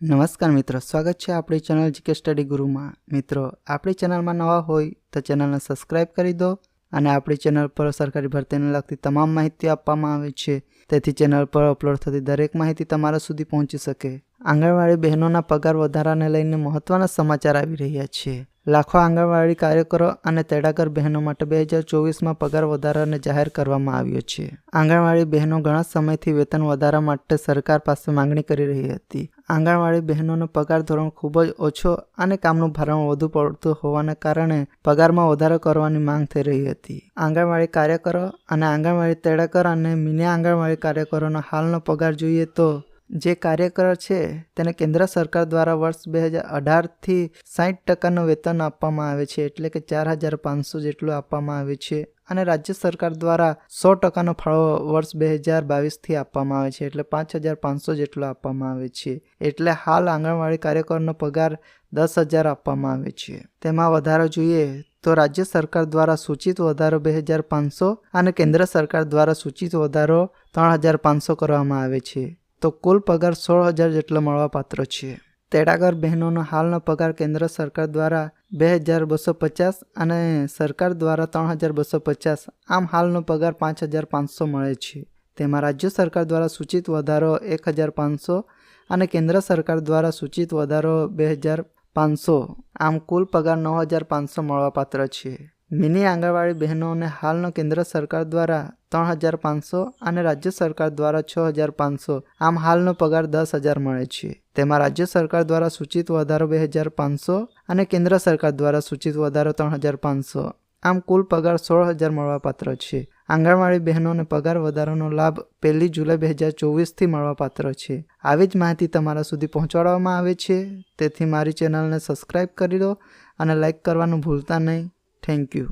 નમસ્કાર મિત્રો, સ્વાગત છે આપણી ચેનલ જીકે સ્ટડી ગુરુમાં। મિત્રો, આપણી ચેનલમાં નવા હોય તો ચેનલને સબસ્ક્રાઇબ કરી દો અને આપણી ચેનલ પર સરકારી ભરતીને લગતી તમામ માહિતી આપવામાં આવે છે, તેથી ચેનલ પર અપલોડ થતી દરેક માહિતી તમારા સુધી પહોંચી શકે। આંગણવાડી બહેનોના પગાર વધારાને લઈને મહત્વના સમાચાર આવી રહ્યા છે। લાખો આંગણવાડી કાર્યકરો અને તેડાગર બહેનો માટે 2024માં પગાર વધારાને જાહેર કરવામાં આવ્યો છે। આંગણવાડી બહેનો ઘણા સમયથી વેતન વધારા માટે સરકાર પાસે માંગણી કરી રહી હતી। આંગણવાડી બહેનોનો પગાર ધોરણ ખૂબ જ ઓછો અને કામનું ભારણ વધુ પડતું હોવાને કારણે પગારમાં વધારો કરવાની માંગ થઈ રહી હતી। આંગણવાડી કાર્યકરો અને આંગણવાડી તેડાગર અને મિની આંગણવાડી કાર્યકરોનો હાલનો પગાર જોઈએ તો જે કાર્યકર છે તેને કેન્દ્ર સરકાર દ્વારા વર્ષ 2018થી 60% વેતન આપવામાં આવે છે, એટલે કે 4500 જેટલું આપવામાં આવે છે, અને રાજ્ય સરકાર દ્વારા 100% ફાળો વર્ષ 2022થી આપવામાં આવે છે, એટલે 5500 જેટલો આપવામાં આવે છે। એટલે હાલ આંગણવાડી કાર્યકરનો પગાર 10,000 આપવામાં આવે છે। તેમાં વધારો જોઈએ તો રાજ્ય સરકાર દ્વારા સૂચિત વધારો 2500 અને કેન્દ્ર સરકાર દ્વારા સૂચિત વધારો 3500 કરવામાં આવે છે, તો કુલ પગાર 16,000 જેટલો મળવાપાત્ર છે। તેડાગર બહેનોનો હાલનો પગાર કેન્દ્ર સરકાર દ્વારા 2,250 અને સરકાર દ્વારા 3,250, આમ હાલનો પગાર 5,500 મળે છે। તેમાં રાજ્ય સરકાર દ્વારા સૂચિત વધારો 1,500 અને કેન્દ્ર સરકાર દ્વારા સૂચિત વધારો 2,500, આમ કુલ પગાર 9,500 મળવાપાત્ર છે। મિની આંગણવાડી બહેનોને હાલનો કેન્દ્ર સરકાર દ્વારા 3,500 અને રાજ્ય સરકાર દ્વારા 6,500, આમ હાલનો પગાર 10,000 મળે છે। તેમાં રાજ્ય સરકાર દ્વારા સૂચિત વધારો 2,500 અને કેન્દ્ર સરકાર દ્વારા સૂચિત વધારો 3,500, આમ કુલ પગાર 16,000 મળવાપાત્ર છે। આંગણવાડી બહેનોને પગાર વધારાનો લાભ 1 જુલાઈ 2024થી મળવાપાત્ર છે। આવી જ માહિતી તમારા સુધી પહોંચાડવામાં આવે છે, તેથી મારી ચેનલને સબસ્ક્રાઇબ કરી દો અને લાઇક કરવાનું ભૂલતા નહીં। Thank you.